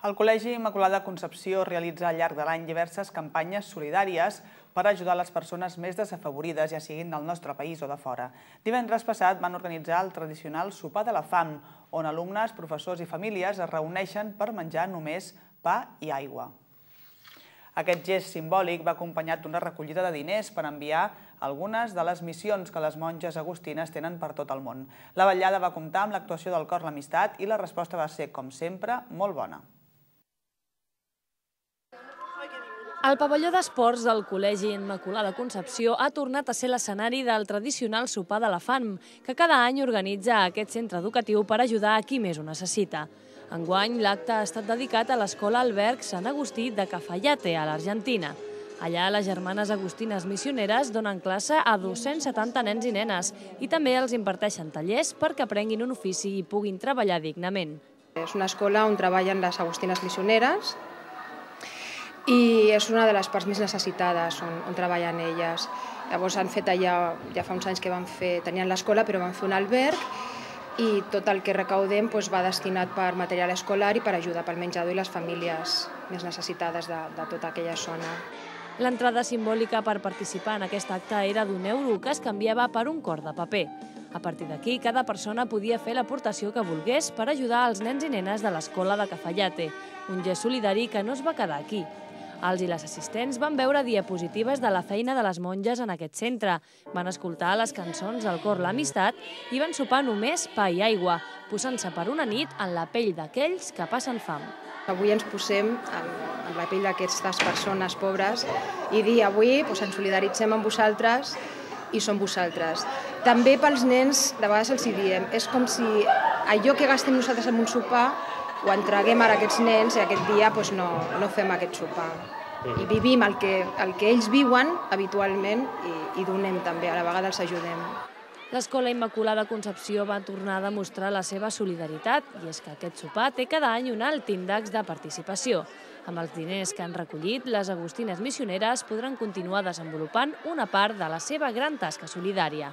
El Col·legi Immaculada Concepció realitza al llarg de l'any diverses campanyes solidàries per ajudar les persones més desafavorides, ja siguin del nostre país o de fora. Divendres passat van organitzar el tradicional sopar de la fam, on alumnes, professors i famílies es reuneixen per menjar només pa i aigua. Aquest gest simbòlic va acompanyat d'una recollida de diners per enviar algunes de les missions que les monges agustines tenen per tot el món. La vetllada va comptar amb l'actuació del Cor l'Amistat i la resposta va ser, com sempre, molt bona. El pavelló d'esports del Col·legi Immaculada Concepció ha tornat a ser l'escenari del tradicional sopar de la fam, que cada any organitza aquest centre educatiu per ajudar a qui més ho necessita. Enguany, l'acte ha estat dedicat a l'escola Alberg Sant Agustí de Cafayate, a l'Argentina. Allà, les germanes agustines missioneres donen classe a 270 nens i nenes i també els imparteixen tallers perquè aprenguin un ofici i puguin treballar dignament. És una escola on treballen les agustines missioneres i és una de les parts més necessitades on treballen elles. Llavors han fet allà, ja fa uns anys que tenien l'escola, però van fer un alberg i tot el que recaudem va destinat per material escolar i per ajudar pel menjador i les famílies més necessitades de tota aquella zona. L'entrada simbòlica per participar en aquest acte era d'1 € que es canviava per un cor de paper. A partir d'aquí, cada persona podia fer l'aportació que volgués per ajudar els nens i nenes de l'escola de Cafayate, un gest solidari que no es va quedar aquí. Els i les assistents van veure diapositives de la feina de les monges en aquest centre, van escoltar les cançons del Cor l'Amistat i van sopar només pa i aigua, posant-se per una nit en la pell d'aquells que passen fam. Avui ens posem en la pell d'aquestes persones pobres i dir avui ens solidaritzem amb vosaltres i som vosaltres. També pels nens, de vegades els hi diem, és com si allò que gastem nosaltres en un sopar ho entreguem ara a aquests nens i aquest dia no fem aquest sopar. I vivim el que ells viuen habitualment i donem també, a la vegada els ajudem. L'Escola Immaculada Concepció va tornar a demostrar la seva solidaritat i és que aquest sopar té cada any un alt índex de participació. Amb els diners que han recollit, les agustines missioneres podran continuar desenvolupant una part de la seva gran tasca solidària.